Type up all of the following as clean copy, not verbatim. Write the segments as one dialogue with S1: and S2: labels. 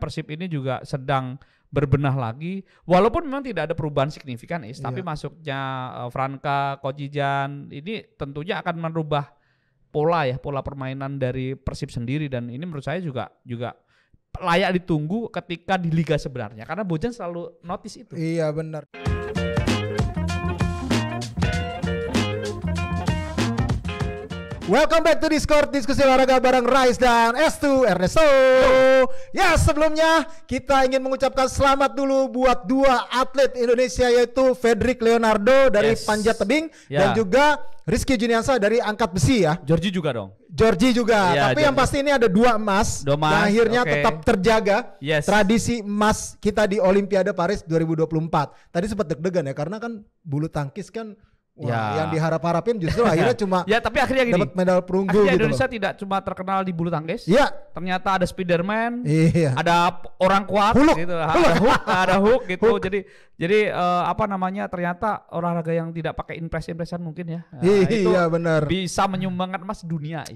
S1: Persib ini juga sedang berbenah lagi, walaupun memang tidak ada perubahan signifikan tapi masuknya Franka, Kojijan ini tentunya akan merubah pola permainan dari Persib sendiri, dan ini menurut saya juga layak ditunggu ketika di liga sebenarnya, karena Bojan selalu notice itu.
S2: Iya benar. Welcome back to Discord, diskusi olahraga bareng Rais dan Estu Ernesto. Ya, sebelumnya kita ingin mengucapkan selamat dulu buat dua atlet Indonesia, yaitu Fedrik Leonardo dari panjat tebing dan juga Rizky Juniansa dari angkat besi ya.
S1: Georgie juga dong.
S2: Georgie juga, tapi yang pasti ini ada dua emas yang akhirnya tetap terjaga tradisi emas kita di Olimpiade Paris 2024. Tadi sempat deg-degan ya, karena kan bulu tangkis kan yang diharap-harapin justru akhirnya cuma
S1: tapi akhirnya gini,
S2: dapat medal perunggu gitu.
S1: Indonesia tidak cuma terkenal di bulu tangkis. Ternyata ada Spiderman, ada orang kuat gitu, ada hook gitu. Jadi apa namanya, ternyata olahraga yang tidak pakai impress-impressan mungkin ya. Itu
S2: benar.
S1: Bisa menyumbangkan emas dunia.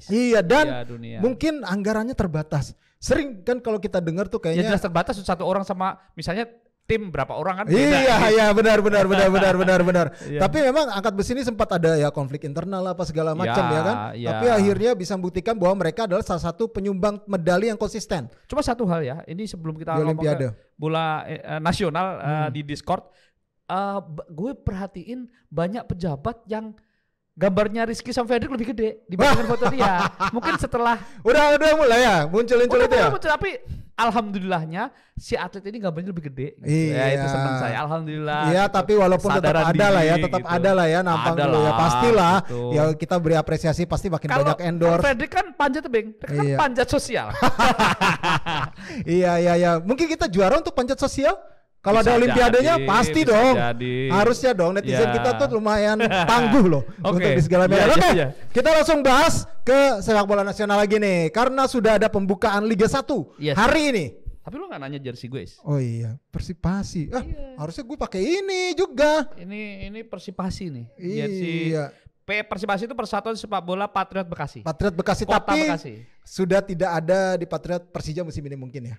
S2: Dan mungkin anggarannya terbatas. Sering kan kalau kita dengar tuh kayaknya
S1: jelas terbatas, satu orang sama misalnya tim berapa orang kan
S2: beda. Benar. Tapi memang angkat besi ini sempat ada ya konflik internal apa segala macam ya kan. Tapi akhirnya bisa membuktikan bahwa mereka adalah salah satu penyumbang medali yang konsisten.
S1: Cuma satu hal ya, ini sebelum kita ngomong ke bola nasional di Discord, gue perhatiin banyak pejabat yang gambarnya Rizky sama Fedrik lebih gede dibandingkan foto dia. Mungkin setelah
S2: udah mulai ya muncul itu ya.
S1: Tapi alhamdulillahnya si atlet ini gambarnya lebih gede. Itu senang saya. Alhamdulillah.
S2: Iya, tapi walaupun tetap ada lah ya, ada lah ya nampang dulu ya, pastilah. Gitu. Ya kita beri apresiasi, pasti makin banyak endorse.
S1: Kalau Fedrik kan panjat tebing, kan panjat sosial.
S2: Iya. Mungkin kita juara untuk panjat sosial. Kalau ada olimpiadenya pasti dong. Harusnya dong, netizen kita tuh lumayan tangguh loh untuk di segala media. Kita langsung bahas ke sepak bola nasional lagi nih, karena sudah ada pembukaan Liga 1 hari ini.
S1: Tapi lu gak nanya jersey gue.
S2: Oh iya, Persipasi. Harusnya gue pakai ini juga.
S1: Ini Persipasi nih. Jersey Persipasi itu Persatuan Sepak Bola Patriot Bekasi. Kota
S2: tapi
S1: Bekasi.
S2: Sudah tidak ada di Patriot Persija musim ini mungkin ya.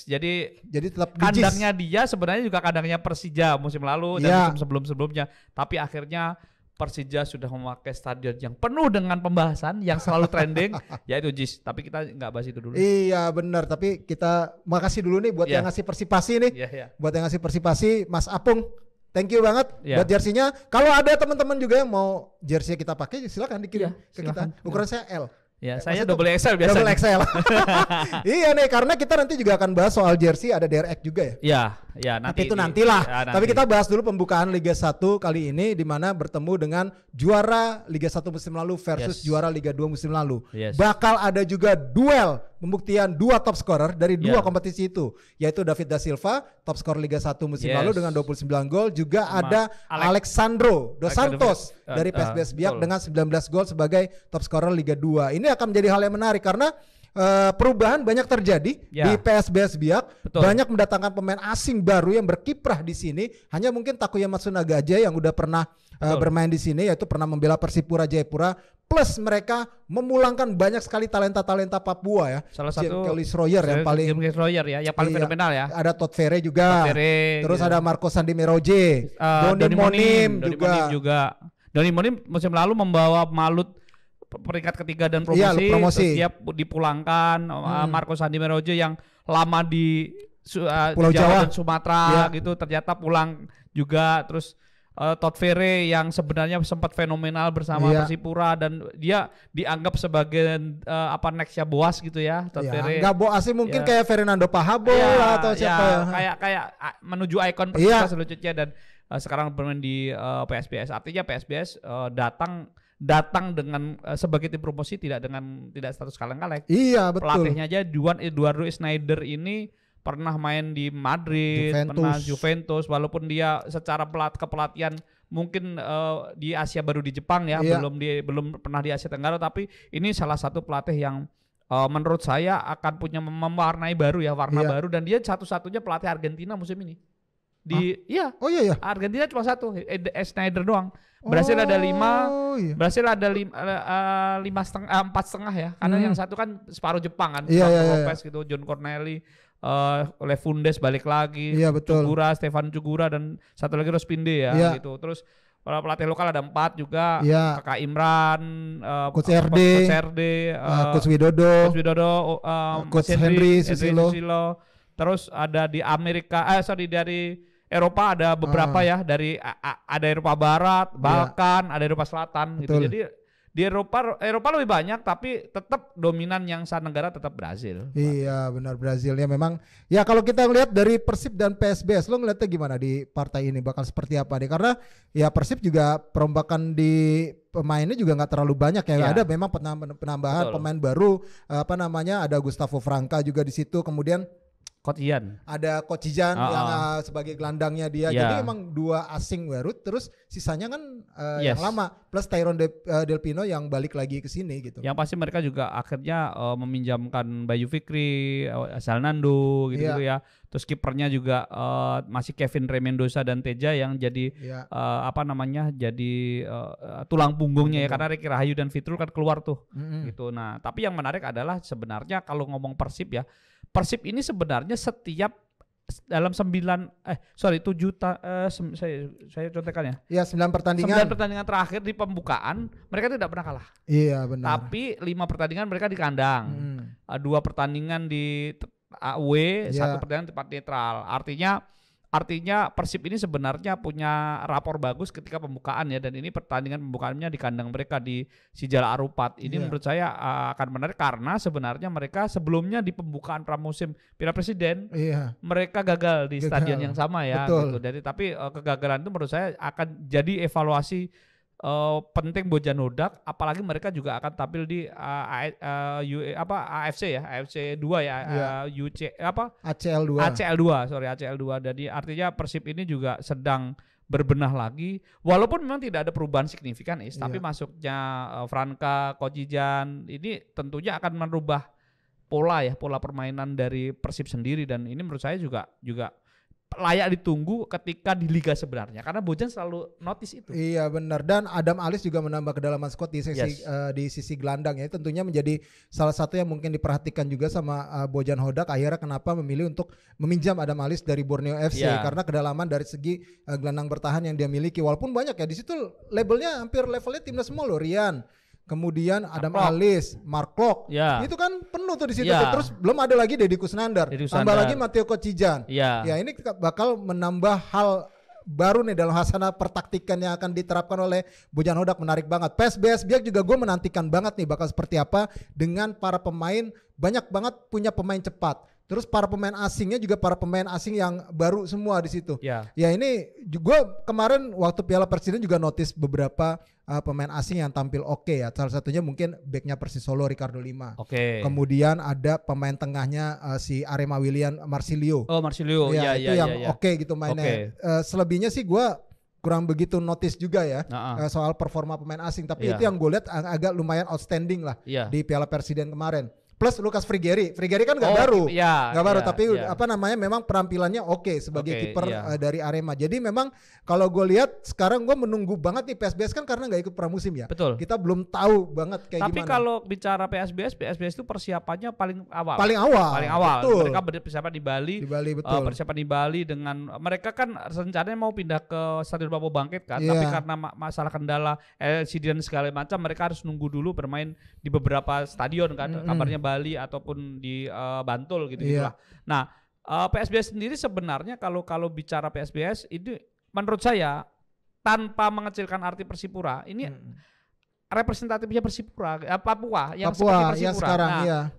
S1: Jadi
S2: tetap
S1: kandangnya dia sebenarnya juga kandangnya Persija musim lalu dan musim sebelum-sebelumnya. Tapi akhirnya Persija sudah memakai stadion yang penuh dengan pembahasan yang selalu trending, yaitu JIS. Tapi kita nggak bahas itu dulu.
S2: Iya benar. Tapi kita makasih dulu nih buat yang ngasih Persipasi nih. Buat yang ngasih Persipasi, Mas Apung. Thank you banget buat jersinya. Kalau ada teman-teman juga yang mau jersey kita pakai, silakan dikirim ke kita. Ukuran saya L.
S1: Ya, saya double XL biasanya.
S2: Double XL. Iya nih, karena kita nanti juga akan bahas soal jersey, ada DRX juga ya.
S1: Ya, nanti.
S2: Tapi itu nantilah. Tapi kita bahas dulu pembukaan Liga 1 kali ini, di mana bertemu dengan juara Liga 1 musim lalu versus juara Liga 2 musim lalu. Bakal ada juga duel pembuktian dua top scorer dari dua kompetisi itu, yaitu David da Silva, top skor Liga 1 musim lalu dengan 29 gol, juga ada Alexandro dos Santos dari PSBS Biak dengan 19 gol sebagai top scorer Liga 2. Ini akan menjadi hal yang menarik karena perubahan banyak terjadi di PSBS Biak. Banyak mendatangkan pemain asing baru yang berkiprah di sini. Hanya mungkin Takuya Matsunaga aja yang udah pernah bermain di sini, yaitu pernah membela Persipura Jayapura. Plus mereka memulangkan banyak sekali talenta-talenta Papua ya.
S1: Salah satu
S2: Kelly Schroyer yang paling
S1: fenomenal ya.
S2: Ada Todd Ferre juga. Terus ada Marco Sandi Meroje, Doni Monim juga. Doni Monim musim lalu membawa Malut peringkat ketiga dan promosi. Terus dia dipulangkan. Marco Sandi Meroje yang lama di Pulau Jawa dan Sumatera gitu, ternyata pulang juga. Terus Todd Ferre yang sebenarnya sempat fenomenal bersama Persipura dan dia dianggap sebagai nextnya Boas gitu ya. Todd Ferre nggak Boas sih, mungkin kayak Fernando Pahabol atau siapa kayak menuju ikon Persipura selanjutnya, dan sekarang bermain di PSBS. Artinya PSBS datang dengan sebagai tim promosi, tidak status kaleng-kaleng. Iya betul. Pelatihnya aja Eduardo Schneider ini pernah main di Madrid, pernah Juventus, walaupun dia secara kepelatihan mungkin di Asia baru di Jepang ya, belum pernah di Asia Tenggara, tapi ini salah satu pelatih yang menurut saya akan punya mewarnai baru ya, baru, dan dia satu-satunya pelatih Argentina musim ini. Argentina cuma satu, Schneider doang. Brasil ada 5, Brasil ada 4,5 ya, karena yang satu kan separuh Jepang kan, Lopez gitu, John Corneli,
S1: Lefundes balik lagi,
S2: iya, betul.
S1: Stefan Cugura dan satu lagi Rospinde ya, gitu. Terus pelatih lokal ada 4 juga, Kakak Imran,
S2: Coach RD, Coach Widodo, Coach Henry Susilo.
S1: Terus ada di Amerika, dari Eropa ada beberapa ya, dari ada Eropa Barat, Balkan, ada Eropa Selatan, gitu. Jadi di Eropa lebih banyak, tapi tetap dominan yang negara tetap Brazil.
S2: Iya benar, Brazil ya memang. Ya kalau kita lihat dari Persib dan PSBS, lo ngeliatnya gimana di partai ini bakal seperti apa nih? Karena ya Persib juga perombakan di pemainnya juga nggak terlalu banyak ya. Ada memang penambahan pemain baru, ada Gustavo Franca juga di situ, kemudian
S1: Kotijan.
S2: Ada Kotijan yang sebagai gelandangnya dia. Jadi emang 2 asing baru, terus sisanya kan yang lama, plus Tyrone Del Pino yang balik lagi ke sini gitu.
S1: Yang pasti mereka juga akhirnya meminjamkan Bayu Fikri, Salnando gitu ya. Terus kipernya juga masih Kevin Remendoza dan Teja yang jadi jadi tulang punggungnya ya, karena Ricky Rahayu dan Fitrul kan keluar tuh. Gitu. Nah, tapi yang menarik adalah sebenarnya kalau ngomong Persib ya, Persib ini sebenarnya setiap dalam 7 saya contekan ya.
S2: Iya, 9 pertandingan.
S1: 9 pertandingan terakhir di pembukaan mereka tidak pernah kalah.
S2: Iya, benar.
S1: Tapi 5 pertandingan mereka di kandang. 2 pertandingan di away, 1 pertandingan tempat netral. Artinya Persib ini sebenarnya punya rapor bagus ketika pembukaan ya, dan ini pertandingan pembukaannya di kandang mereka di Sijala Arupat. Ini menurut saya akan menarik karena sebenarnya mereka sebelumnya di pembukaan pramusim Piala Presiden mereka gagal di stadion yang sama ya. Gitu. Jadi tapi kegagalan itu menurut saya akan jadi evaluasi penting Bojan Hodak, apalagi mereka juga akan tampil di AFC 2 ya, ACL 2. Jadi artinya Persib ini juga sedang berbenah lagi, walaupun memang tidak ada perubahan signifikan tapi masuknya Franca, Kojijan ini tentunya akan merubah pola permainan dari Persib sendiri, dan ini menurut saya juga layak ditunggu ketika di liga sebenarnya, karena Bojan selalu notice itu.
S2: Iya benar, dan Adam Alis juga menambah kedalaman squad di sisi gelandang ya, tentunya menjadi salah satu yang mungkin diperhatikan juga sama Bojan Hodak. Akhirnya kenapa memilih untuk meminjam Adam Alis dari Borneo FC karena kedalaman dari segi gelandang bertahan yang dia miliki, walaupun banyak ya di situ labelnya hampir levelnya timnas semua loh. Rian, kemudian Adam Alis, Mark Klok, itu kan penuh tuh di situ. Terus belum ada lagi Deddy Kusnandar, tambah lagi Matteo Kotijan. Ya ini bakal menambah hal baru nih dalam hasanah pertaktikan yang akan diterapkan oleh Bojan Hodak. Menarik banget. PSBS Biak juga gue menantikan banget nih bakal seperti apa dengan para pemain, banyak banget punya pemain cepat. Terus para pemain asingnya juga para pemain asing yang baru semua di situ. Ya ini gue kemarin waktu Piala Presiden juga notice beberapa pemain asing yang tampil oke ya. Salah satunya mungkin backnya Persis Solo Ricardo Lima. Kemudian ada pemain tengahnya si Arema William Marsilio.
S1: Marsilio.
S2: Itu yang oke gitu mainnya. Selebihnya sih gue kurang begitu notice juga ya soal performa pemain asing. Tapi itu yang gue lihat agak lumayan outstanding lah di Piala Presiden kemarin. Plus Lucas Frigeri kan nggak baru, tapi memang penampilannya oke sebagai kiper dari Arema. Jadi memang kalau gue lihat sekarang gue menunggu banget nih PSBS kan karena nggak ikut pramusim ya.
S1: Betul.
S2: Kita belum tahu banget kayak
S1: tapi
S2: gimana. Tapi
S1: kalau bicara PSBS itu persiapannya paling awal.
S2: Betul.
S1: Mereka persiapan di Bali.
S2: Betul.
S1: Persiapan di Bali dengan mereka kan rencananya mau pindah ke Stadion Papua Bangkit kan, tapi karena masalah kendala LCD dan segala macam mereka harus nunggu dulu bermain di beberapa stadion kan, kabarnya Bali ataupun di Bantul gitu-gitulah. Nah, PSBS sendiri sebenarnya kalau bicara PSBS itu menurut saya tanpa mengecilkan arti Persipura, ini representatifnya Persipura, Papua yang seperti Persipura.
S2: Sekarang,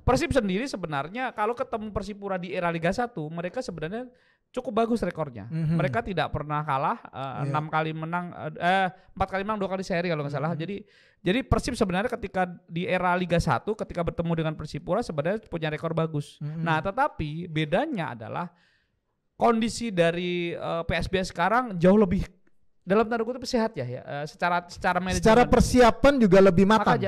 S1: Persib sendiri sebenarnya kalau ketemu Persipura di era Liga 1, mereka sebenarnya cukup bagus rekornya. Mereka tidak pernah kalah, 4 kali menang 2 kali seri kalau nggak salah. Jadi Persib sebenarnya ketika di era Liga 1 ketika bertemu dengan Persipura sebenarnya punya rekor bagus. Nah, tetapi bedanya adalah kondisi dari PSBS sekarang jauh lebih dalam tanda kutip sehat ya, secara manajemen. Secara
S2: persiapan juga lebih matang.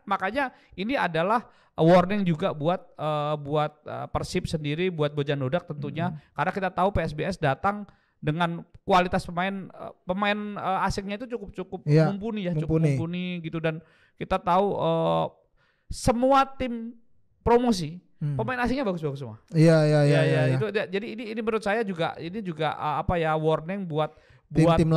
S1: Makanya ini adalah warning juga buat Persib sendiri, buat Bojan Hodak tentunya, karena kita tahu PSBS datang dengan kualitas pemain asingnya itu cukup mumpuni gitu, dan kita tahu semua tim promosi pemain asingnya bagus-bagus semua.
S2: Iya.
S1: Itu jadi ini menurut saya juga warning buat
S2: tim-tim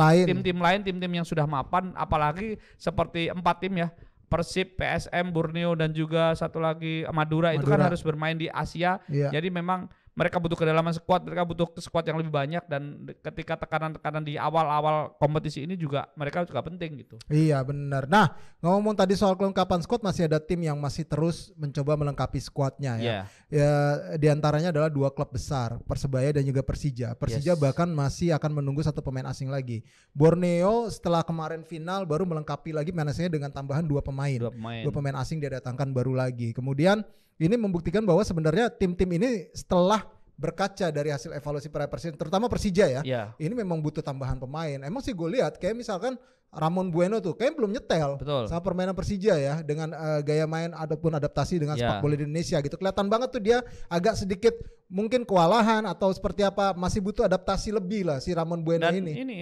S2: lain.
S1: Tim-tim yang sudah mapan, apalagi seperti 4 tim ya. Persib, PSM, Borneo dan juga satu lagi Madura itu kan harus bermain di Asia. Jadi memang mereka butuh kedalaman skuad, mereka butuh skuad yang lebih banyak, dan ketika tekanan-tekanan di awal-awal kompetisi ini juga mereka juga penting gitu.
S2: Iya benar. Nah, ngomong tadi soal kelengkapan skuad, masih ada tim yang masih terus mencoba melengkapi skuadnya ya. Ya di antaranya adalah 2 klub besar, Persebaya dan juga Persija. Persija bahkan masih akan menunggu 1 pemain asing lagi. Borneo setelah kemarin final baru melengkapi lagi mainnya dengan tambahan 2 pemain. 2 pemain asing dia datangkan baru lagi. Kemudian ini membuktikan bahwa sebenarnya tim-tim ini setelah berkaca dari hasil evaluasi Persija, terutama Persija ya, ini memang butuh tambahan pemain. Emang sih gue lihat kayak misalkan Ramon Bueno tuh kayak belum nyetel sama permainan Persija ya, dengan gaya main ataupun adaptasi dengan sepak bola di Indonesia gitu. Kelihatan banget tuh dia agak sedikit mungkin kewalahan atau seperti apa, masih butuh adaptasi lebih lah si Ramon Bueno
S1: dan
S2: ini.
S1: Ini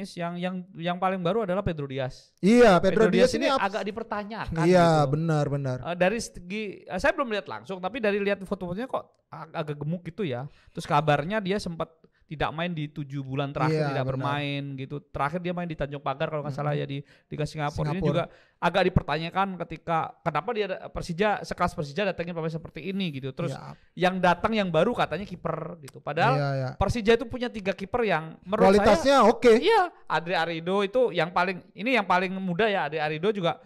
S1: yang paling baru adalah Pedro Diaz.
S2: Iya, Pedro Diaz ini
S1: agak dipertanyakan.
S2: Iya,
S1: gitu.
S2: benar.
S1: Dari segi saya belum lihat langsung, tapi dari lihat foto-fotonya kok agak gemuk gitu ya. Terus kabarnya dia sempat tidak main di 7 bulan terakhir, tidak bermain gitu. Terakhir dia main di Tanjung Pagar kalau nggak salah ya, di Singapura. Ini juga agak dipertanyakan ketika kenapa dia Persija, sekelas Persija datangin pemain seperti ini gitu. Terus yang datang yang baru katanya kiper gitu. Padahal Persija itu punya 3 kiper yang menurut
S2: kualitasnya
S1: saya
S2: oke.
S1: Iya, Adri Arido itu yang paling muda ya. Adri Arido juga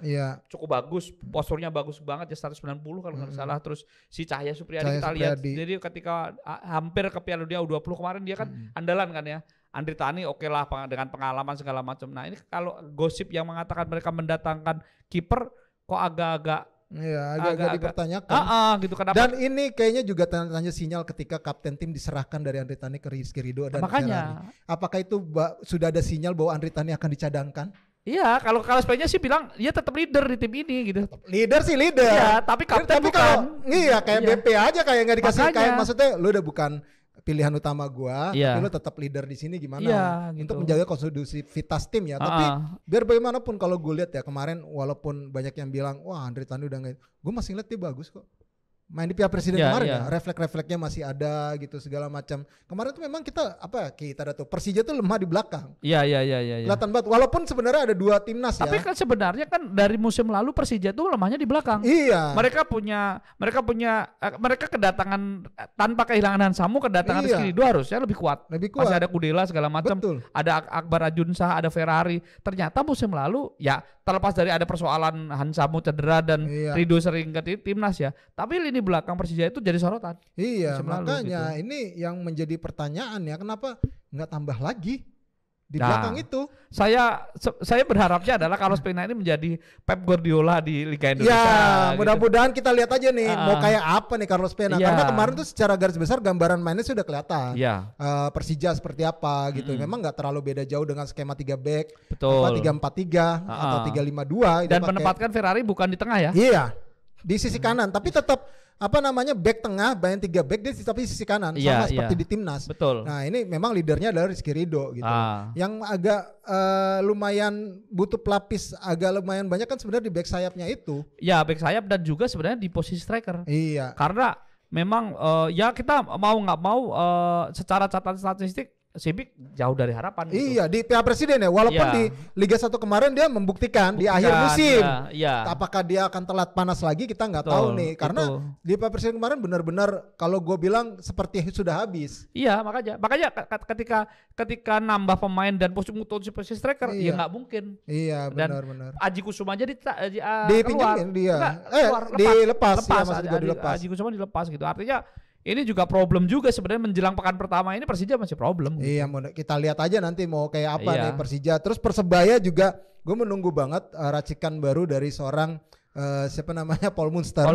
S1: cukup bagus, posturnya bagus banget ya, 190 kalau nggak salah. Terus si Cahya Supriyadi kita lihat. Jadi ketika hampir ke Piala Dunia U20 kemarin dia kan andalan kan ya. Andri Tani oke lah dengan pengalaman segala macam. Nah, ini kalau gosip yang mengatakan mereka mendatangkan kiper kok agak
S2: dipertanyakan.
S1: Gitu kenapa?
S2: Dan ini kayaknya juga tanda-tanya sinyal ketika kapten tim diserahkan dari Andri Tani ke Rizky Ridho dan
S1: makanya
S2: Ferrari. Apakah itu sudah ada sinyal bahwa Andri Tani akan dicadangkan?
S1: Iya, kalau Spainnya sih bilang dia tetap leader di tim ini gitu.
S2: Leader sih leader.
S1: Iya, tapi kapten bukan.
S2: Kayak BP aja kayak nggak dikasih, kayak maksudnya lu udah bukan pilihan utama gua, tapi lu tetap leader di sini gimana?
S1: Gitu.
S2: Untuk menjaga kondusivitas tim ya. Tapi biar bagaimanapun kalau gue lihat ya kemarin, walaupun banyak yang bilang wah Andri Tani udah nggak, gue masih lihat dia bagus kok. Main di Piala Presiden kemarin ya, refleks-refleksnya masih ada gitu segala macam. Kemarin tuh memang kita ada tuh Persija tuh lemah di belakang.
S1: Iya.
S2: Kelihatan banget. Walaupun sebenarnya ada 2 timnas ya.
S1: Tapi kan sebenarnya kan dari musim lalu Persija tuh lemahnya di belakang.
S2: Iya.
S1: Mereka kedatangan tanpa kehilangan Hansamu, kedatangan Rizky Ridho harusnya lebih kuat. Masih ada Kudela segala macam. Ada Akbar Ajunsah, ada Ferrari. Ternyata musim lalu ya terlepas dari ada persoalan Hansamu cedera dan Ridho sering ke timnas ya. Tapi lini belakang Persija itu jadi sorotan.
S2: Iya, makanya gitu. Ini yang menjadi pertanyaan ya, kenapa nggak tambah lagi di belakang itu? Saya
S1: berharapnya adalah Carlos Pena ini menjadi Pep Guardiola di Liga Indonesia.
S2: Ya, mudah-mudahan kita lihat aja nih mau kayak apa nih Carlos Pena. Karena kemarin tuh secara garis besar gambaran mainnya sudah kelihatan. Persija seperti apa gitu. Memang nggak terlalu beda jauh dengan skema 3 back, 3-4-3 atau 3-5-2.
S1: Dan menempatkan Ferrari bukan di tengah ya?
S2: Iya, di sisi kanan. Tapi tetap back tengah, main 3 back dia tapi sisi kanan sama seperti di timnas.
S1: Betul.
S2: Nah, ini memang leadernya adalah Rizky Ridho gitu. Yang agak lumayan butuh pelapis, agak lumayan banyak kan sebenarnya di back sayapnya itu.
S1: Ya, back sayap dan juga sebenarnya di posisi striker.
S2: Iya.
S1: Karena memang kita mau nggak mau secara catatan statistik Sibik jauh dari harapan.
S2: Iya, di Piala Presiden ya. Walaupun di Liga 1 kemarin dia membuktikan di akhir musim. Apakah dia akan telat panas lagi kita nggak tahu nih. Karena di Piala Presiden kemarin benar-benar kalau gue bilang seperti sudah habis.
S1: Iya, makanya ketika nambah pemain dan posisi striker ya nggak mungkin.
S2: Iya, benar-benar.
S1: Aji Kusuma aja
S2: dipinjemin dia. Dilepas.
S1: Aji Kusuma dilepas gitu. Artinya ini juga problem juga sebenarnya menjelang pekan pertama ini Persija masih problem.
S2: Iya, kita lihat aja nanti mau kayak apa nih Persija. Terus Persebaya juga gue menunggu banget racikan baru dari seorang siapa namanya Paul Munster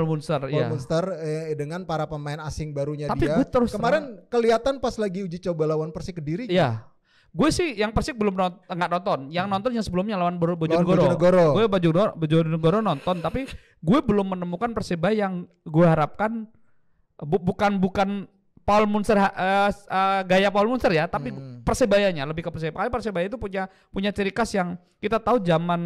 S2: dengan para pemain asing barunya. Tapi dia kemarin kelihatan pas lagi uji coba lawan Persik Kediri.
S1: Iya. Gue sih yang Persik belum nggak nonton. Yang nonton yang sebelumnya lawan Bojonegoro. Gue Bojonegoro nonton, tapi gue belum menemukan Persebaya yang gue harapkan. Bukan Paul Munster gaya Paul Munster ya, tapi Persebayanya lebih ke Persebaya. Persebaya itu punya ciri khas yang kita tahu zaman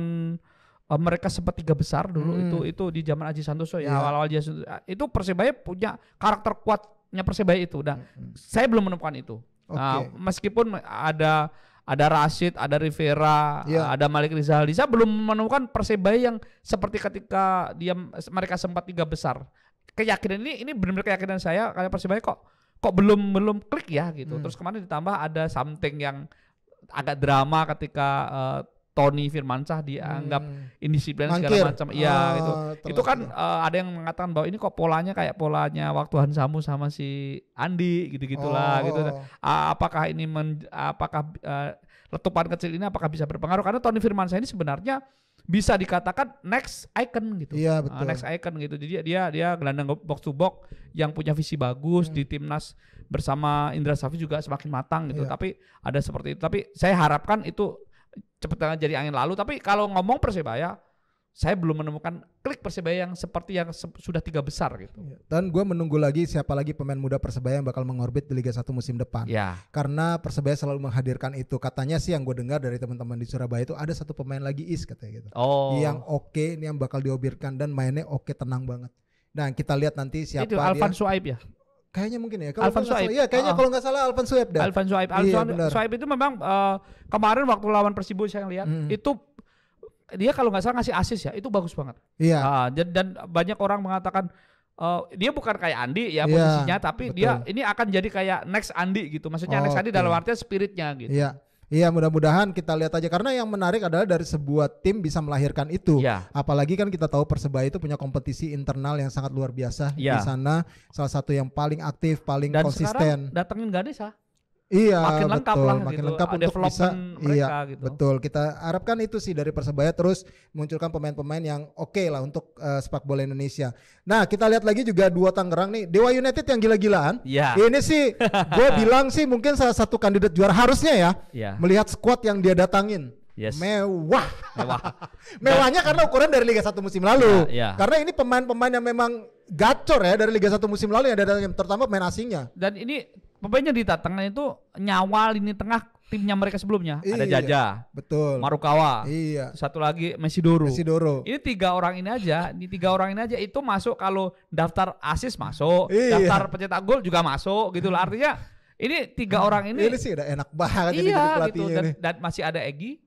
S1: mereka sempat 3 besar dulu itu di zaman Aji Santoso ya, awal-awal Aji Santoso. Itu Persebaya punya karakter kuatnya Persebaya itu. Nah, saya belum menemukan itu. Nah, meskipun ada Rashid, ada Rivera, ada Malik Rizaldi, saya belum menemukan Persebaya yang seperti ketika mereka sempat 3 besar. Keyakinan ini benar-benar keyakinan saya kayak Persebaya kok belum klik ya gitu. Terus kemarin ditambah ada something yang agak drama ketika Tony Firmansyah dianggap indisiplin segala macam. Iya gitu. Itu kan ada yang mengatakan bahwa ini kok polanya kayak polanya waktu Hansamu sama si Andi gitu-gitulah gitu. Apakah ini letupan kecil ini apakah bisa berpengaruh? Karena Tony Firmansyah ini sebenarnya bisa dikatakan next icon gitu.
S2: Iya, betul.
S1: Next icon gitu. Jadi dia gelandang box to box yang punya visi bagus di timnas bersama Indra Safri juga semakin matang gitu. Tapi ada seperti itu. Tapi saya harapkan itu cepat jadi angin lalu. Tapi kalau ngomong Persebaya, saya belum menemukan klik Persebaya yang seperti yang sudah 3 besar gitu.
S2: Dan gue menunggu lagi siapa lagi pemain muda Persebaya yang bakal mengorbit di Liga 1 musim depan. Karena Persebaya selalu menghadirkan itu. Katanya sih yang gue dengar dari teman-teman di Surabaya itu ada satu pemain lagi katanya gitu. Yang oke, ini yang bakal diobirkan dan mainnya oke, tenang banget. Nah, kita lihat nanti siapa
S1: itu Alvan Suaib ya.
S2: Kayaknya mungkin ya.
S1: Alvan Suaib.
S2: Iya, kayaknya kalau nggak salah Alvan Suaib dah.
S1: Alvan Suaib. Suaib itu memang kemarin waktu lawan Persibo saya lihat itu dia kalau nggak salah ngasih assist ya, itu bagus banget.
S2: Iya.
S1: Dan banyak orang mengatakan dia bukan kayak Andi ya posisinya, tapi betul. Dia ini akan jadi kayak next Andi gitu. Maksudnya next Andi dalam artinya spiritnya gitu.
S2: Iya, mudah-mudahan kita lihat aja, karena yang menarik adalah dari sebuah tim bisa melahirkan itu. Apalagi kan kita tahu Persebaya itu punya kompetisi internal yang sangat luar biasa di sana, salah satu yang paling aktif, paling
S1: dan
S2: konsisten.
S1: Dan sekarang datengin Ganesha.
S2: Iya,
S1: makin lengkap
S2: betul,
S1: lah
S2: makin
S1: gitu.
S2: lengkap untuk bisa
S1: mereka, gitu.
S2: Betul, kita harapkan itu sih dari Persebaya, terus munculkan pemain-pemain yang oke lah untuk sepak bola Indonesia. Nah, kita lihat lagi juga 2 Tangerang nih, Dewa United yang gila-gilaan. Ini sih gue bilang sih mungkin salah satu kandidat juara harusnya ya. Melihat skuad yang dia datangin. Mewah. Mewahnya karena ukuran dari Liga 1 musim lalu. Karena ini pemain-pemain yang memang gacor ya dari Liga 1 musim lalu yang ada, terutama pemain asingnya.
S1: Dan ini pemainnya didatangkan itu nyawa lini tengah timnya mereka sebelumnya. Ada Jaja,
S2: betul,
S1: Marukawa, satu lagi Mesidoro. Ini 3 orang ini aja itu masuk kalau daftar assist masuk, daftar pencetak gol juga masuk gitu lah. Artinya ini 3 orang ini
S2: sih udah enak banget
S1: ini jadi pelatihnya gitu. Dan masih ada Egy,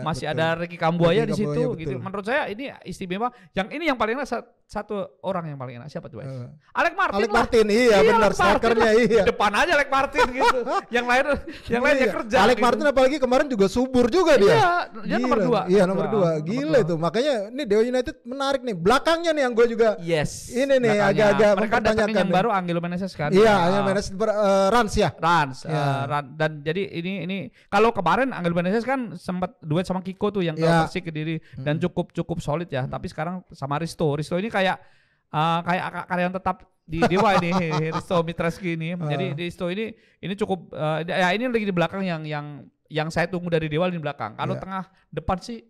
S1: masih betul. Ada Ricky Kambuaya di situ gitu. Menurut saya ini istimewa. Yang ini yang paling enak, satu orang yang paling enak siapa tuh, Alec Martin.
S2: Benar, strikernya
S1: depan aja Alec Martin gitu. Yang lain ya kerja.
S2: Alec gitu. Martin apalagi kemarin juga subur juga dia.
S1: Dia nomor 2.
S2: Iya, nomor 2. Gila itu. Makanya ini Dewa United menarik nih. Belakangnya nih yang gue juga ini nih agak-agak
S1: mereka datangin yang baru Angelo Meneses kan.
S2: Iya, Angelo Meneses Rans.
S1: Dan jadi ini kalau kemarin Angelo Meneses kan sempat duet sama Kiko tuh yang ke Persik Kediri dan cukup solid ya. Tapi sekarang sama Risto ini kayak karyawan tetap di Dewa ini, Risto Mitreski ini. Jadi Risto ini cukup ini lagi di belakang yang saya tunggu dari Dewa di belakang. Kalau tengah depan sih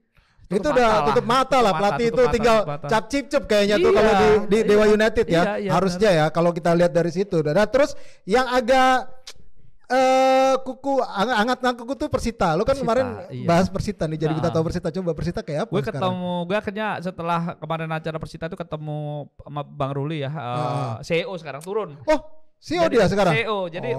S2: itu udah tutup mata lah, pelatih itu tinggal cap cip kayaknya tuh kalau di Dewa United ya. Harusnya ya kalau kita lihat dari situ. Dan terus yang agak kuku hangat kuku tuh Persita. Lu kan kemarin bahas Persita nih, jadi kita tahu Persita. Coba Persita kayak apa sekarang?
S1: Gue akhirnya setelah kemarin acara Persita itu ketemu sama Bang Ruli ya, CEO sekarang turun.
S2: CEO dia sekarang?
S1: CEO, jadi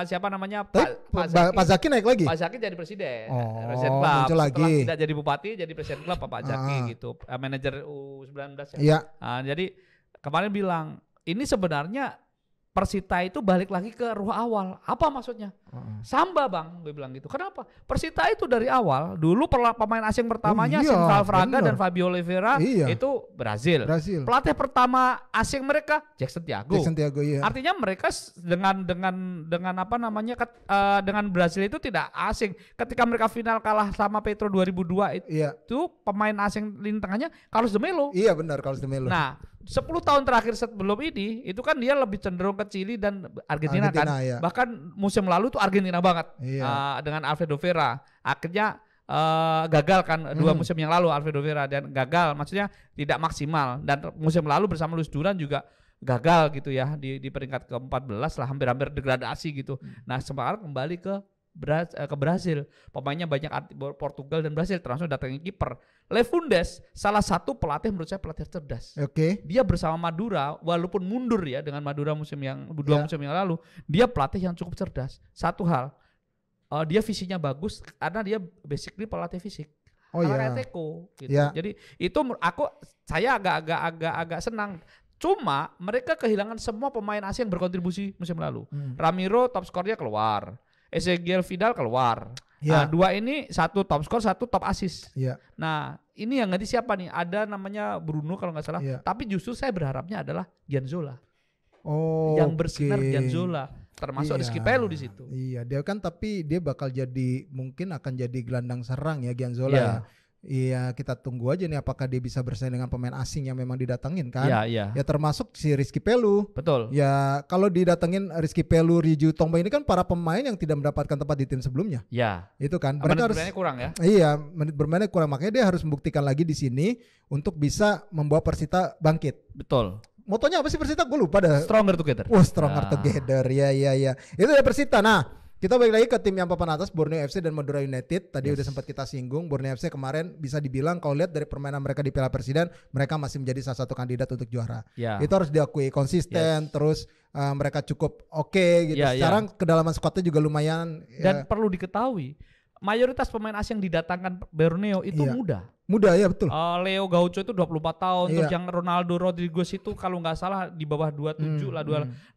S1: siapa namanya
S2: Pak Zaki naik lagi?
S1: Pak Zaki jadi presiden, presiden klub.
S2: Setelah
S1: tidak jadi bupati, jadi presiden klub Pak Zaki gitu, manajer U19 ya. Jadi kemarin bilang, ini sebenarnya Persita itu balik lagi ke ruh awal. Apa maksudnya? Samba Bang, gue bilang gitu. Kenapa? Persita itu dari awal, dulu pemain asing pertamanya Sinval Fraga dan Fabio Oliveira itu Brazil. Pelatih pertama asing mereka Jackson Tiago. Artinya mereka dengan apa namanya dengan Brazil itu tidak asing. Ketika mereka final kalah sama Petro 2002 itu pemain asing lini tengahnya Carlos de Melo.
S2: Iya benar, Carlos de Melo.
S1: Nah, 10 tahun terakhir sebelum ini itu kan dia lebih cenderung ke Chili dan Argentina kan. Bahkan musim lalu tuh Argentina banget dengan Alfredo Vera. Akhirnya gagal kan 2 musim yang lalu Alfredo Vera, dan gagal maksudnya tidak maksimal, dan musim lalu bersama Luis Duran juga gagal gitu ya di peringkat ke-14 lah, hampir degradasi gitu. Nah, sekarang kembali ke ke Brasil. Pemainnya banyak Portugal dan Brasil, termasuk datangnya kiper. Lefundes salah satu pelatih menurut saya pelatih cerdas. Dia bersama Madura, walaupun mundur ya dengan Madura musim yang musim yang lalu, dia pelatih yang cukup cerdas. Satu hal, dia visinya bagus karena dia basically pelatih fisik. Kayak Teko gitu. Jadi itu saya agak senang. Cuma mereka kehilangan semua pemain asing yang berkontribusi musim lalu. Ramiro top skornya keluar, Ezequiel Vidal keluar. Dua ini, satu top skor, satu top assist. Nah ini yang ganti siapa nih? Ada namanya Bruno kalau nggak salah. Tapi justru saya berharapnya adalah Gianzola. Yang bersinar Gianzola. Termasuk Rizky Pelu di situ.
S2: Iya, dia kan tapi dia bakal jadi mungkin akan jadi gelandang serang ya Gianzola ya. Iya, kita tunggu aja nih apakah dia bisa bersaing dengan pemain asing yang memang didatengin kan. Ya termasuk si Rizky Pelu.
S1: Betul.
S2: Ya kalau didatengin Rizky Pelu, Riju Tongba ini kan para pemain yang tidak mendapatkan tempat di tim sebelumnya. Itu kan.
S1: Mereka harus bermainnya kurang ya.
S2: Iya, menit bermainnya kurang, makanya dia harus membuktikan lagi di sini untuk bisa membawa Persita bangkit.
S1: Betul.
S2: Motonya apa sih Persita? Gue lupa dah.
S1: Stronger together.
S2: Stronger together. Ya. Itu ya Persita. Nah, kita balik lagi ke tim yang papan atas, Borneo FC dan Madura United. Tadi udah sempat kita singgung, Borneo FC kemarin bisa dibilang kalau lihat dari permainan mereka di Piala Presiden, mereka masih menjadi salah satu kandidat untuk juara. Itu harus diakui, konsisten, terus mereka cukup oke gitu. Sekarang kedalaman skuadnya juga lumayan.
S1: Dan perlu diketahui, mayoritas pemain asing yang didatangkan Borneo itu muda.
S2: Muda ya betul.
S1: Leo Gaucho itu 24 tahun, terus yang Ronaldo Rodriguez itu kalau nggak salah di bawah 27 lah.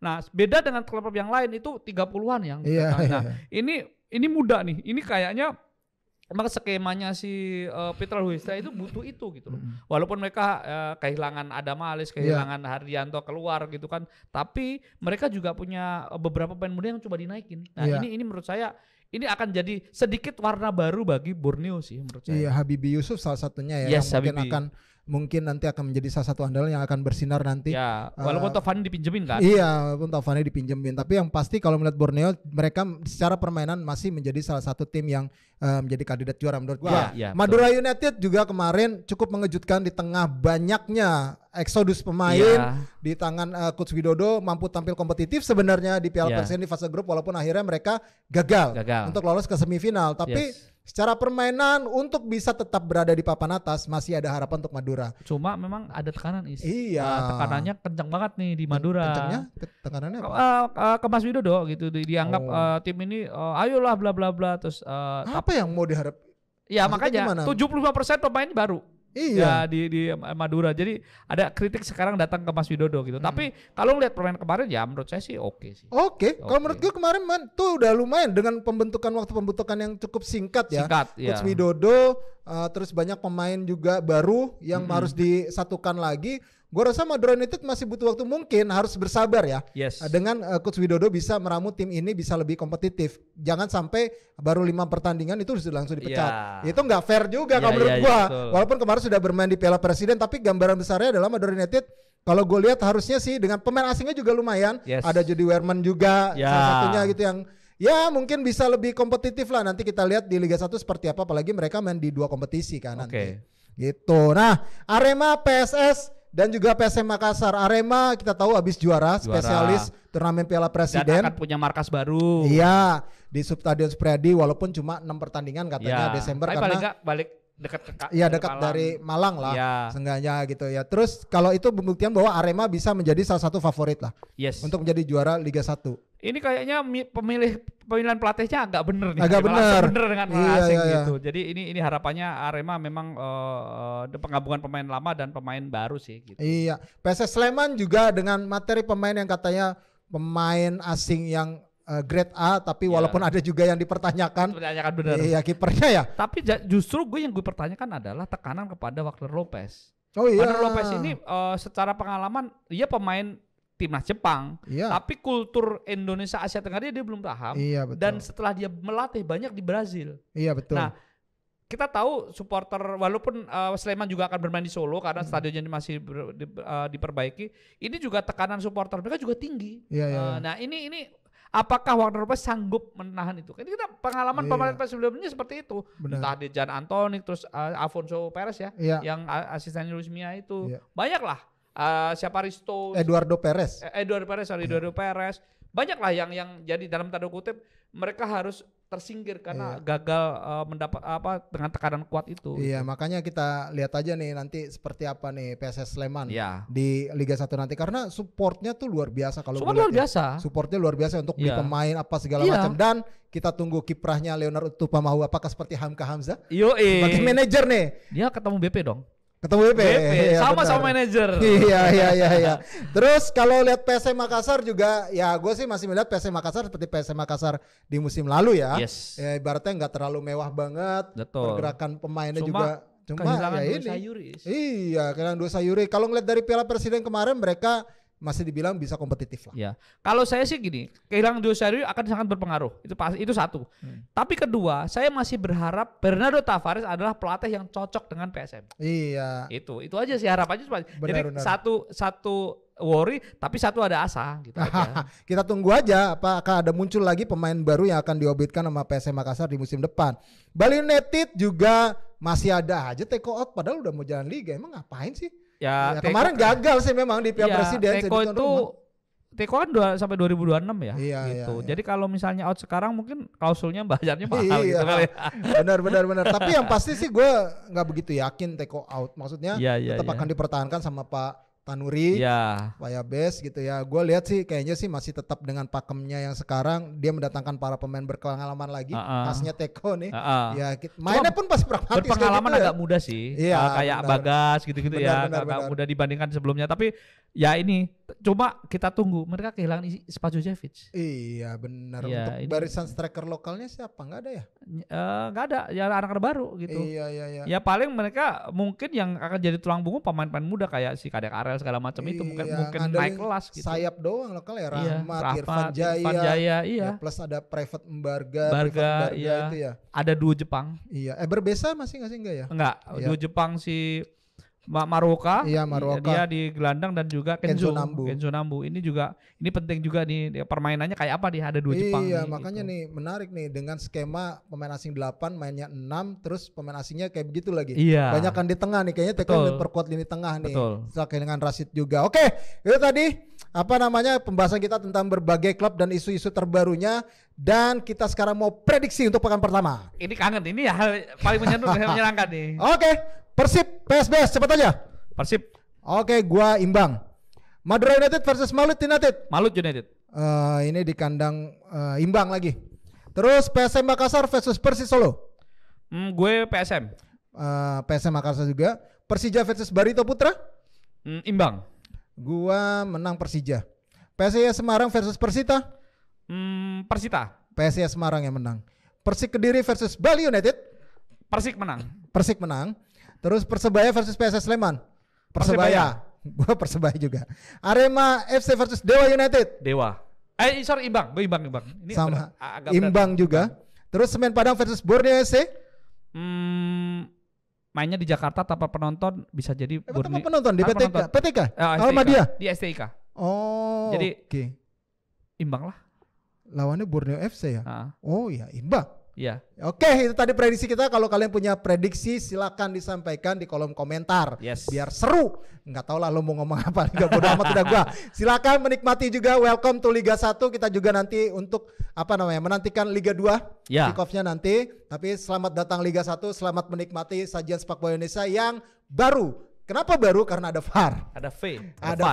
S1: Nah, beda dengan klub yang lain itu 30-an yang. Nah, ini muda nih. Ini kayaknya emang skemanya si Peter Huestra itu butuh itu gitu loh. Walaupun mereka kehilangan Adam Alis, kehilangan Hardianto keluar gitu kan, tapi mereka juga punya beberapa pemain muda yang coba dinaikin. Nah, ini menurut saya ini akan jadi sedikit warna baru bagi Borneo sih menurut saya.
S2: Habibie Yusuf salah satunya ya, yang mungkin nanti akan menjadi salah satu andalan yang akan bersinar nanti.
S1: Walaupun Tovani dipinjemin kan.
S2: Walaupun Tovani dipinjemin, tapi yang pasti kalau melihat Borneo, mereka secara permainan masih menjadi salah satu tim yang menjadi kandidat juara menurut gua. Madura United juga kemarin cukup mengejutkan di tengah banyaknya eksodus pemain di tangan Coach Widodo, mampu tampil kompetitif sebenarnya di Piala Presiden di fase grup, walaupun akhirnya mereka gagal untuk lolos ke semifinal. Tapi secara permainan untuk bisa tetap berada di papan atas masih ada harapan untuk Madura.
S1: Cuma memang ada tekanan tekanannya kencang banget nih di Madura.
S2: Tekanannya apa?
S1: Ke Mas Widodo gitu, dianggap tim ini ayolah bla bla bla, terus
S2: apa yang mau diharap?
S1: Ya makanya 75% pemain baru. Di Madura. Jadi ada kritik sekarang datang ke Mas Widodo gitu. Tapi kalau ngeliat permainan kemarin ya menurut saya sih oke sih.
S2: Kalau menurut gue kemarin tuh udah lumayan dengan waktu pembentukan yang cukup singkat ya. Coach Widodo terus banyak pemain juga baru yang harus disatukan lagi. Gue rasa Madura United masih butuh waktu, mungkin harus bersabar ya. Dengan Coach Widodo bisa meramu tim ini bisa lebih kompetitif. Jangan sampai baru 5 pertandingan itu langsung dipecat. Itu nggak fair juga kalau menurut gue. Walaupun kemarin sudah bermain di Piala Presiden, tapi gambaran besarnya adalah Madura United kalau gue lihat harusnya sih dengan pemain asingnya juga lumayan. Ada Jody Wehrman juga salah satunya gitu yang mungkin bisa lebih kompetitif lah. Nanti kita lihat di Liga 1 seperti apa, apalagi mereka main di 2 kompetisi kan nanti. Gitu. Nah, Arema, PSS dan juga PSM Makassar. Arema kita tahu habis juara spesialis turnamen Piala Presiden.
S1: Dan akan punya markas baru.
S2: Di Stadion Supriyadi, walaupun cuma 6 pertandingan katanya Desember.
S1: Tapi karena balik dekat
S2: dekat dari Malang lah seenggaknya gitu ya. Terus kalau itu pembuktian bahwa Arema bisa menjadi salah satu favorit lah untuk menjadi juara Liga 1.
S1: Ini kayaknya pemilihan pelatihnya agak bener nih.
S2: Agak bener
S1: dengan asing gitu. Jadi ini harapannya Arema memang penggabungan pemain lama dan pemain baru sih gitu.
S2: PSS Sleman juga dengan materi pemain yang katanya pemain asing yang grade A, tapi walaupun ada juga yang dipertanyakan.
S1: Bener.
S2: Kipernya ya.
S1: Tapi justru yang gue pertanyakan adalah tekanan kepada Wagner Lopez. Wagner Lopez ini secara pengalaman dia pemain timnas Jepang, tapi kultur Indonesia Asia Tenggara dia belum paham. Dan setelah dia melatih banyak di Brazil. Nah, kita tahu supporter walaupun Sleman juga akan bermain di Solo karena stadionnya masih diperbaiki. Ini juga tekanan supporter mereka juga tinggi. Nah, ini apakah Wagner Lopez sanggup menahan itu? Kan kita pengalaman pemain sebelumnya seperti itu. Entah di Jan Antonik, terus Afonso Perez yang asisten Luis Mia itu. Banyak lah. Siapa Risto?
S2: Eduardo Perez.
S1: banyak lah yang jadi dalam tanda kutip mereka harus tersingkir karena gagal mendapat dengan tekanan kuat itu.
S2: Iya, gitu. Makanya kita lihat aja nih nanti seperti apa nih PSS Sleman di Liga 1 nanti, karena supportnya tuh luar biasa kalau
S1: luar biasa.
S2: Supportnya luar biasa untuk beli pemain apa segala macam, dan kita tunggu kiprahnya Leonard Tupamahu apakah seperti Hamka Hamzah sebagai manajer nih.
S1: Dia ketemu BP dong.
S2: Ketemu BP.
S1: Sama manajer.
S2: Iya. Terus kalau lihat PSM Makassar juga, ya gue sih masih melihat PSM Makassar seperti PSM Makassar di musim lalu ya.
S1: Yes.
S2: Ya ibaratnya nggak terlalu mewah banget.
S1: Betul.
S2: Pergerakan pemainnya cuma
S1: kehilangan
S2: ya
S1: Dua Sayuri.
S2: Iya, kehilangan Dua Sayuri. Kalau ngeliat dari Piala Presiden kemarin mereka masih dibilang bisa kompetitif lah.
S1: Ya. Kalau saya sih gini, kehilangan Dua Sayuri akan sangat berpengaruh. Itu satu. Tapi kedua, saya masih berharap Bernardo Tavares adalah pelatih yang cocok dengan PSM.
S2: Iya.
S1: Itu aja sih harapannya. Jadi satu worry tapi satu ada asa gitu aja.
S2: Kita tunggu aja apakah ada muncul lagi pemain baru yang akan diorbitkan sama PSM Makassar di musim depan. Bali United juga masih ada aja take out padahal udah mau jalan liga. Emang ngapain sih? Ya kemarin gagal sih memang di Piala Presiden.
S1: Teko kan sampai 2026 ya.
S2: Iya,
S1: gitu.
S2: Iya.
S1: Jadi kalau misalnya out sekarang mungkin klausulnya bayarnya mahal gitu kali.
S2: Benar. Tapi yang pasti sih gue nggak begitu yakin Teko out. Maksudnya tetap akan dipertahankan sama Pak Tanuri, Pak Yabes gitu ya. Gue lihat sih kayaknya sih masih tetap dengan pakemnya yang sekarang. Dia mendatangkan para pemain berpengalaman lagi. Khasnya Teko nih. Ya mainnya pun pasti pragmatis.
S1: Berpengalaman
S2: gitu
S1: agak muda sih. Kayak Bagas gitu-gitu agak mudah dibandingkan sebelumnya. Tapi ya ini cuma kita tunggu. Mereka kehilangan Spajojevic.
S2: Iya benar. Untuk barisan striker lokalnya siapa? Nggak ada ya?
S1: Nggak ada. Ya anak baru gitu.
S2: Iya.
S1: Ya paling mereka mungkin yang akan jadi tulang punggung pemain-pemain muda kayak si Kadek Arel segala macam itu mungkin naik kelas gitu.
S2: Sayap doang lokal ya, Rahmat, Irfan Jaya, ya, plus ada Private Barga itu ya.
S1: Ada duo Jepang.
S2: Iya, Berbesa masih nggak sih enggak ya?
S1: Enggak, duo Jepang si Maruoka.
S2: Iya, Maruoka.
S1: Dia di gelandang dan juga Kenzo Nambu. Ini penting juga nih permainannya kayak apa nih, ada dua Jepang.
S2: Iya, makanya nih menarik nih dengan skema pemain asing 8 mainnya 6 terus pemain asingnya kayak begitu lagi.
S1: Iya.
S2: Banyakan di tengah nih kayaknya Teko memperkuat lini tengah nih. Setelah dengan Rashid juga. Oke, itu tadi pembahasan kita tentang berbagai klub dan isu-isu terbarunya, dan kita sekarang mau prediksi untuk pekan pertama.
S1: Ini kangen, ini ya hal paling menyenangkan nih.
S2: Oke. Persib PSBS cepat aja.
S1: Persib.
S2: Oke, gua imbang. Madura United versus Malut United.
S1: Malut United.
S2: Ini di kandang imbang lagi. Terus PSM Makassar versus Persis Solo.
S1: Gue PSM.
S2: PSM Makassar juga. Persija versus Barito Putra.
S1: Imbang.
S2: Gua menang Persija. PSIS Semarang versus Persita.
S1: Persita.
S2: PSIS Semarang yang menang. Persik Kediri versus Bali United.
S1: Persik menang.
S2: Terus Persebaya versus PSS Sleman. Persebaya. Gua Persebaya juga. Arema FC versus Dewa United.
S1: Imbang. Gue imbang. Ini
S2: sama. Imbang juga. Terus Semen Padang versus Borneo FC.
S1: Mainnya di Jakarta tanpa penonton, bisa jadi
S2: Borneo. Tanpa penonton di PTK. Almadia.
S1: Di STIK.
S2: Oh.
S1: Jadi imbang lah.
S2: Lawannya Borneo FC ya. Oh iya, imbang.
S1: Iya.
S2: Oke, itu tadi prediksi kita. Kalau kalian punya prediksi silakan disampaikan di kolom komentar.
S1: Yes.
S2: Biar seru. Enggak tahu lah lo mau ngomong apa. Enggak bodo amat udah gua. Silakan menikmati juga. Welcome to Liga 1. Kita juga nanti untuk menantikan Liga 2 kick-off-nya nanti. Tapi selamat datang Liga 1. Selamat menikmati sajian sepak bola Indonesia yang baru. Kenapa baru? Karena ada VAR.
S1: Ada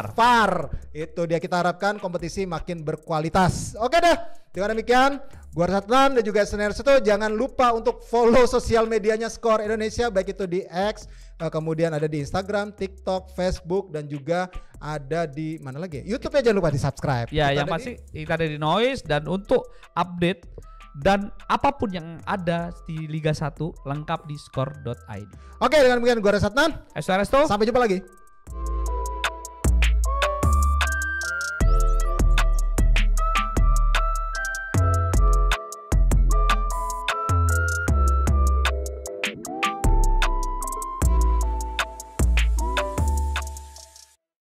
S2: VAR. Itu dia, kita harapkan kompetisi makin berkualitas. Oke deh. Dengan demikian, gua Ratnan dan juga Sener Seto, jangan lupa untuk follow sosial medianya Skor Indonesia, baik itu di X, kemudian ada di Instagram, TikTok, Facebook, dan juga ada di mana lagi? YouTube-nya jangan lupa di-subscribe.
S1: Ya, yang pasti kita ada di Noise, dan untuk update dan apapun yang ada di Liga 1 lengkap di skor.id.
S2: Oke, dengan demikian gua Ratnan.
S1: Sampai jumpa lagi.